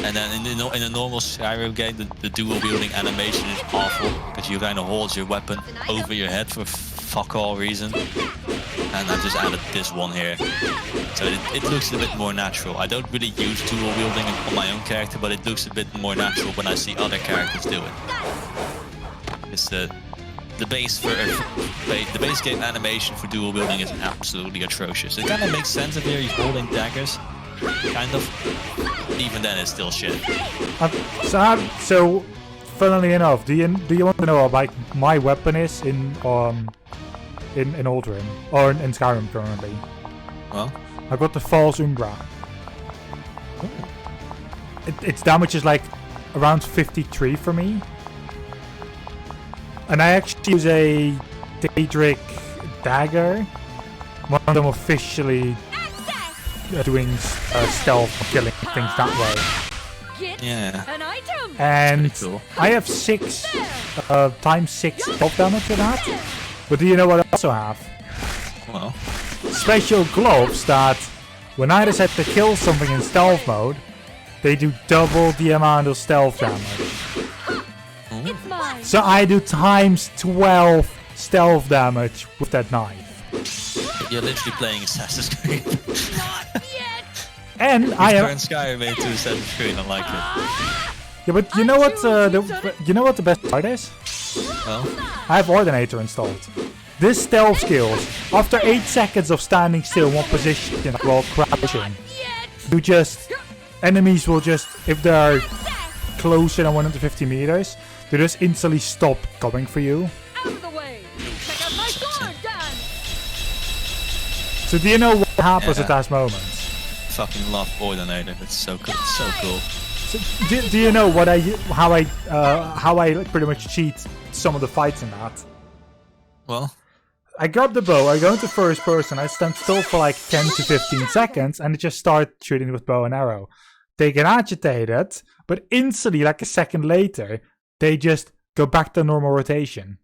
And then in a normal Skyrim game, the dual wielding animation is awful, because you kind of hold your weapon over your head for fuck all reason. And I've just added this one here. So it looks a bit more natural. I don't really use dual wielding on my own character, but it looks a bit more natural when I see other characters do it. It's the base game animation for dual wielding is absolutely atrocious. It kind of makes sense if you're holding daggers, kind of. Even then, it's still shit. So, funnily enough, do you want to know what like my weapon is in Ultrim or in Skyrim currently? Well, I got the False Umbra. Its damage is like around 53 for me, and I actually use a Daedric dagger. One of them officially doing stealth, killing things that way. yeah. An item. And Cool. I have 6 times 6 stealth damage for that. But do you know what I also have? Well, Special gloves that, when I decide to kill something in stealth mode, they do double the amount of stealth damage. It's mine. So I do times 12 stealth damage with that knife. you're literally playing Assassin's Creed. And I You've am. turned Skyrim into Assassin's Creed. I like it. Yeah, but you know what? You know what the best part is? Well, I have Ordinator installed. This stealth skills, after 8 seconds of standing still in one position while crouching, enemies will just, if they're closer than 150 meters, they just instantly stop coming for you. Out of the way. Check out my sword. Done. So do you know what happens Yeah. at that moment? fucking love Ordinator. It's so cool. It's so cool. So, do you know what how I pretty much cheat some of the fights in that? Well, I grab the bow, I go into first person, I stand still for like 10 to 15 seconds, and I just start shooting with bow and arrow. They get agitated, but instantly, like a second later, they just go back to normal rotation.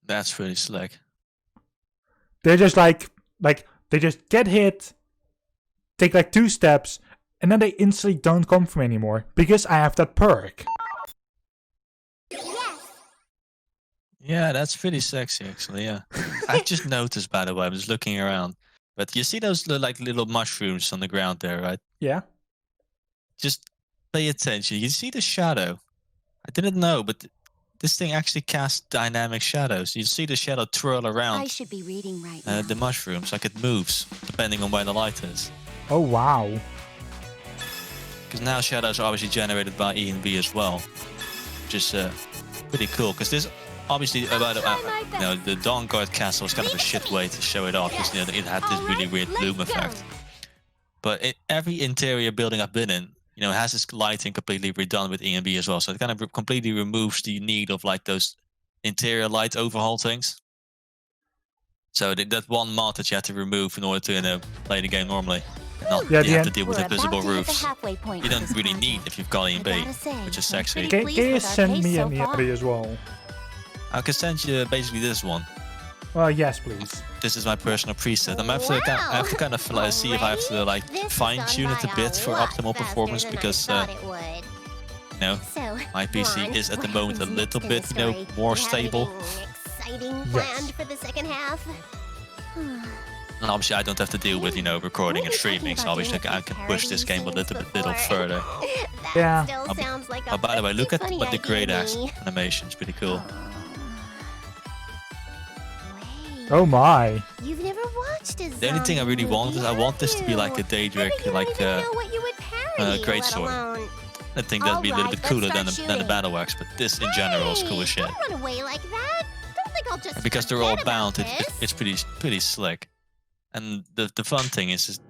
that's pretty slick. They're just like they just get hit, take like 2 steps, and then they instantly don't come for me anymore because I have that perk. Yeah, that's pretty sexy, actually. Yeah, I just noticed, by the way, I was looking around, but you see those like little mushrooms on the ground there, right? Yeah. Just pay attention. You see the shadow. I didn't know, but this thing actually casts dynamic shadows. You see the shadow twirl I around should be reading right now. the mushrooms, like it moves depending on where the light is. Oh wow. Because now shadows are obviously generated by E and B as well, which is pretty cool. Because this obviously about the Dawnguard castle was kind of a shit way to show it off, because it had this really weird bloom effect. But every interior building I've been in, has this lighting completely redone with E and B as well. So it kind of completely removes the need of like those interior light overhaul things. So that one mod that you have to remove in order to play the game normally. And not you have to deal with invisible roofs. You don't really need if you've got E and B, which is sexy. Can you send me an EMB as well? I can send you basically this one. Yes, please. This is my personal preset. I have to kind of see if I have to like fine tune it a bit for optimal performance, because my PC is at the moment a little bit more stable. Exciting planned for the second half. And obviously I don't have to deal with recording and streaming, so obviously I can push this game a little further. Yeah. Still sounds like a By the way, look at funny what the great idea. animation is pretty cool. Wait, Oh my. you've never watched a The only thing I really want is I want this to be like a Daedric, like greatsword. I think that'd be a little bit cooler than the battle axe, but this in general is cool as shit. Don't run away like that. Don't think I'll just And because they're all forget bound, about it's pretty slick. And the fun thing is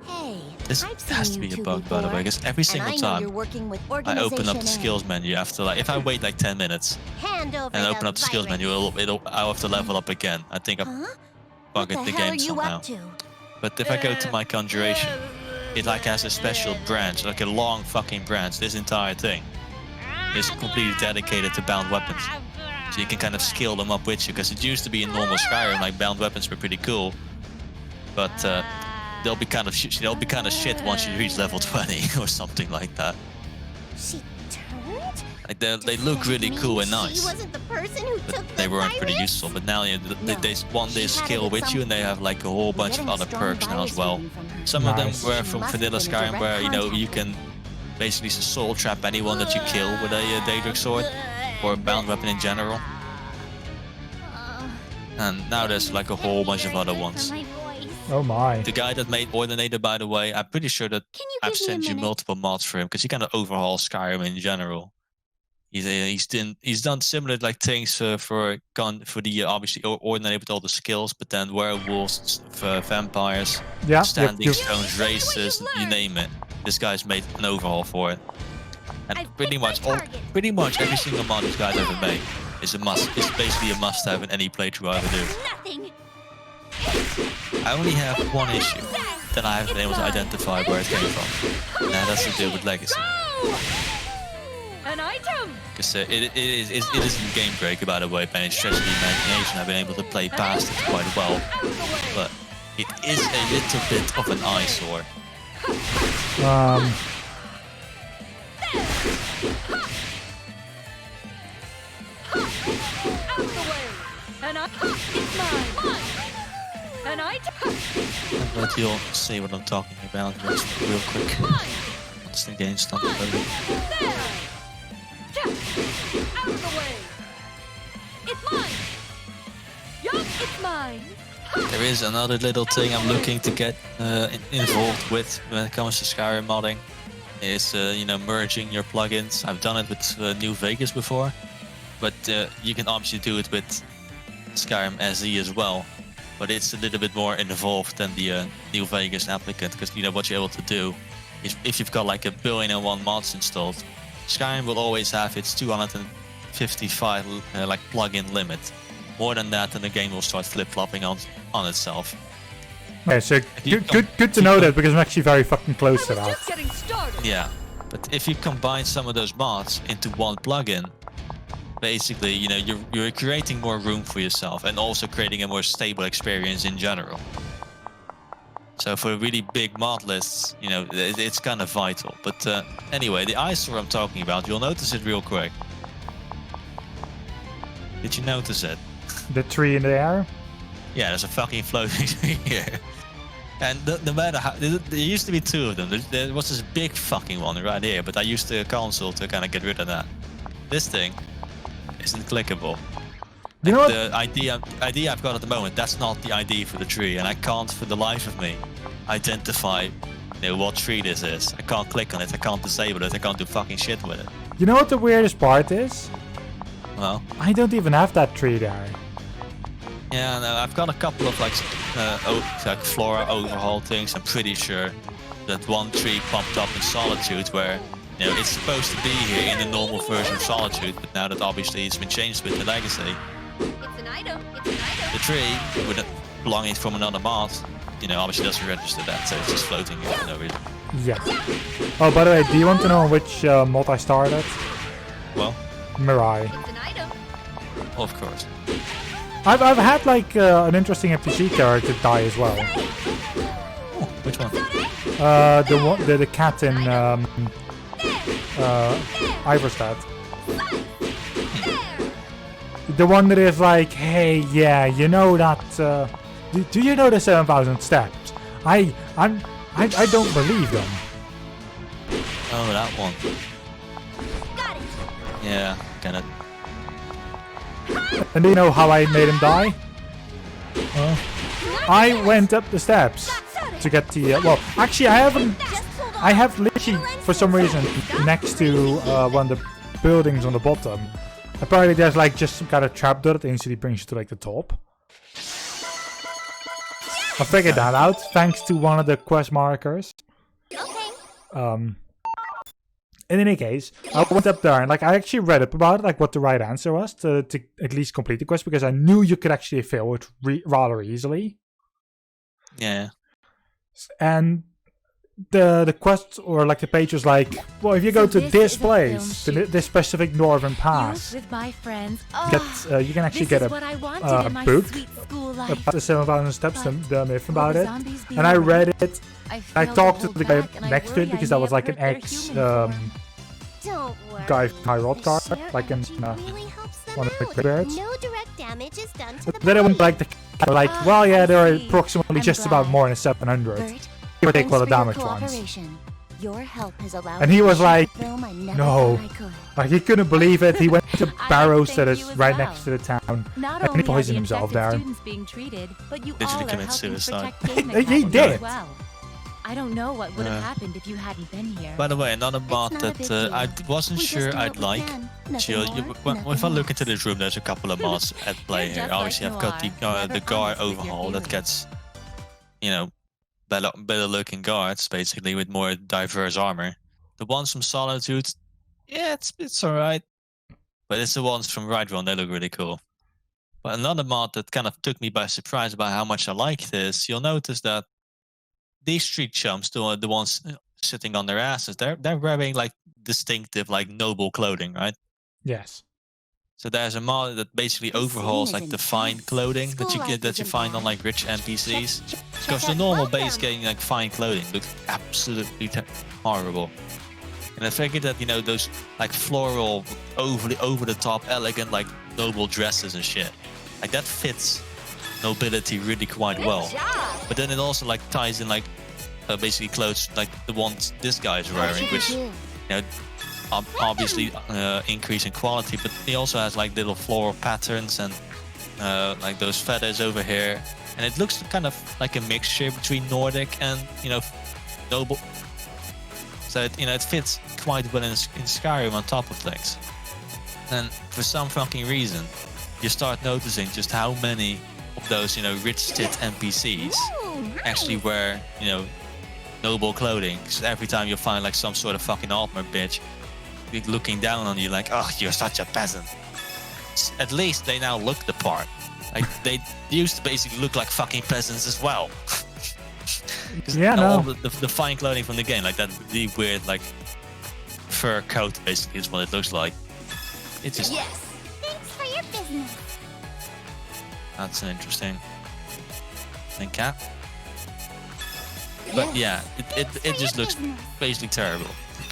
Hey, this I've seen has to you be a two bug, by the way, before, because every and single I know you're time working with I open up the Organization skills menu after if I wait like 10 minutes Hand over and open up the skills virus. menu, I'll have to level up again. I think I'm Huh? What bugging the the hell are game you somehow. up to? But if I go to my conjuration, it like has a special branch, like a long fucking branch. This entire thing is completely dedicated to bound weapons. So you can kind of skill them up with you, because it used to be in normal Skyrim, like bound weapons were pretty cool. But they'll be kind of shit once you reach level 20 or something like that. She turned? Like they look really cool and She nice, wasn't the person who but took they the weren't pretty virus? useful. But now they want this She had skill it at with some you, and they have like a whole bunch of Getting a other strong perks now as virus well. reading from her. Some of them Nice. were She from must have vanilla been in Skyrim, direct where contact you with can basically soul trap anyone that you kill with a Daedric sword or a bound weapon in general. And now there's like a whole bunch of other ones. My voice. Oh my. The guy that made Ordinator, by the way, I'm pretty sure that Can you I've give me a sent you minute? multiple mods for him because he kind of overhauls Skyrim in general. He's done similar like things for the obviously Ordinator with all the skills, but then werewolves, vampires, Yeah. standing you- stones, races, you name it. This guy's made an overhaul for it, and I've pretty picked my much target. pretty much every single mod this guy's ever made is a must. It's basically a must-have in any playthrough I ever do. Nothing. I only have one issue that I haven't been able to identify where it came from, and that has to do with Legacy. An item! Because it is in Game Breaker, by the way, by any stretch of the imagination. I've been able to play past it quite well, but it is a little bit of an eyesore. An item! But you'll see what I'm talking about just real quick. Once the game starts loading. Out of the way! It's mine! Yup, it's mine! There is another little thing I'm looking to get involved with when it comes to Skyrim modding. Is merging your plugins. I've done it with New Vegas before, but you can obviously do it with Skyrim SE as well. But it's a little bit more involved than the New Vegas applicant, because what you're able to do is if you've got like 1,000,001 mods installed, Skyrim will always have its 255 like plugin limit. More than that, then the game will start flip-flopping on itself. Okay, so good to know that, because I'm actually very fucking close to that. Just getting started! Yeah, but if you combine some of those mods into one plugin, basically, you're creating more room for yourself and also creating a more stable experience in general. So for really big mod lists, it's kind of vital. But anyway, the eyesore I'm talking about, you'll notice it real quick. Did you notice it? The tree in the air? Yeah, there's a fucking floating tree here. And no matter how, there used to be two of them. There was this big fucking one right here, but I used the console to kind of get rid of that. This thing isn't clickable. You know what? The ID I've got at the moment, that's not the ID for the tree, and I can't for the life of me identify what tree this is. I can't click on it, I can't disable it, I can't do fucking shit with it. You know what the weirdest part is? Well, I don't even have that tree there. yeah, no, I've got a couple of like flora overhaul things. I'm pretty sure that one tree popped up in Solitude where it's supposed to be here in the normal version of Solitude, but now that obviously it's been changed with the Legacy, It's an item. It's an item. the tree with belonging from another mod, obviously doesn't register that, so it's just floating here for no reason. Yeah. Oh, by the way, do you want to know which mod I started? Well, Mirai. It's an item. of course. I've had like an interesting NPC character die as well. Oh, which one? The cat in Iverstad. The one that is like, hey, yeah, you know that. Do you know the 7,000 steps? I don't believe them. Oh, that one. Got it. Yeah, kind of. And do you know how I made him die? I went up the steps to get the. Well, actually, I haven't. I have literally, for some reason, next to one of the buildings on the bottom, apparently there's like just some kind of trapdoor that instantly brings you to like the top. I figured that out thanks to one of the quest markers. Okay. In any case, I went up there and like I actually read up about it, like what the right answer was to at least complete the quest, because I knew you could actually fail it rather easily. Yeah. And the quest or like the page was like, well, if you go to this place, to this specific northern pass, With my friends. you can actually get a what I wanted in my book sweet school life. about the 7,000 steps, the myth about it. Zombies be And I over. read it. I failed talked to hold the guy back, and I next to worry it because I that was may like have an hurt their ex human form. Don't worry. guy from my road car, The sheer like in energy really helps them one of the out. birds. No direct damage is done to the Then I went body. like well, yeah, there are I see. approximately I'm just about glad. more than 700. Bert, Give or take thanks all the for your damage ones. cooperation. Your help has allowed And me he to was shoot like, the film I never no. thought I could. Like, he couldn't believe it. He went to I Barrows thank that is you as right well. next to the town. Not And only he poisoned are the himself infected there. students being treated, but you Literally all are commit helping suicide. protect Game He Academy did. as well. I don't know what would have Yeah. happened if you hadn't been here. By the way, another mod not a that big I deal. wasn't We just sure do I'd what we like. can. Nothing Chill. more, If I look nothing into this room, there's a couple of mods at play You're here. just Obviously, like I've got Noir, the never guard honest with your overhaul that feelings. gets, you know, better looking guards, basically, with more diverse armor. The ones from Solitude, yeah, it's alright. But it's the ones from Right Run, they look really cool. But another mod that kind of took me by surprise about how much I like this, you'll notice that these street chumps, the ones sitting on their asses, they're wearing like distinctive, like noble clothing, right? Yes. So there's a mod that basically This overhauls scene like is the fine intense. clothing School that you life get that you isn't find on bad. like rich NPCs. Check Because the out normal welcome. base getting like fine clothing looks absolutely horrible. And I figured that, you know, those like floral, over the top, elegant, like noble dresses and shit, like that fits nobility really quite well. But then it also like ties in like basically clothes like the ones this guy's How wearing, should we which, do? you know, obviously increase in quality, but he also has like little floral patterns and like those feathers over here, and it looks kind of like a mixture between Nordic and, you know, noble. So it, you know, it fits quite well in Skyrim on top of things. And for some fucking reason, you start noticing just how many of those, you know, rich tit NPCs actually wear, you know, noble clothing. Because every time you find like some sort of fucking armor bitch looking down on you like, oh, you're such a peasant. At least they now look the part. Like they used to basically look like fucking peasants as well. Yeah, all no. the fine clothing from the game, like that really weird like fur coat, basically is what it looks like. It's just Thanks for your business. that's an interesting thing, cat. But yeah, it just looks basically terrible.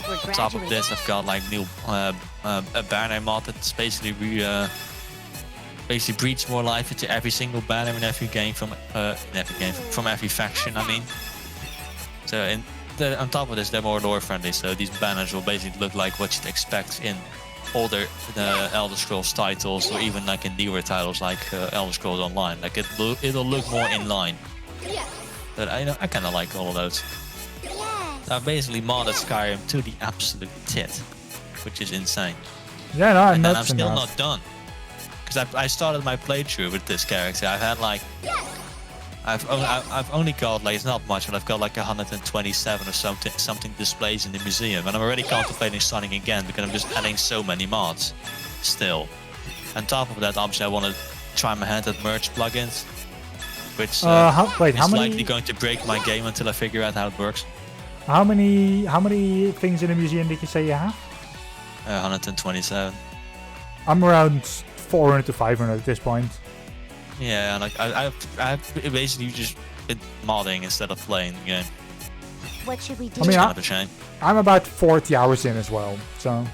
We're On top of graduating. this, I've got like new a banner mod that's basically basically breathes more life into every single banner in every game from every faction. I mean, so on top of this, they're more lore friendly. So these banners will basically look like what you'd expect in older Elder Scrolls titles, or even like in newer titles like Elder Scrolls Online. Like it'll look more in line. But I kind of like all of those. So I've basically modded Skyrim to the absolute tit, which is insane. Yeah, no, I'm And then I'm not still not done. Because I started my playthrough with this character. I've had like... I've only got, like, it's not much, but I've got like 127 or something displays in the museum. And I'm already contemplating starting again because I'm just adding so many mods still. On top of that, obviously I want to try my hand at merge plugins, which wait, is how likely many? going to break my game until I figure out how it works. How many things in the museum did you say you have? 127. I'm around 400 to 500 at this point. Yeah, like I've basically just been modding instead of playing the game. What should we do? I mean, It's kind of a shame. I'm about 40 hours in as well, so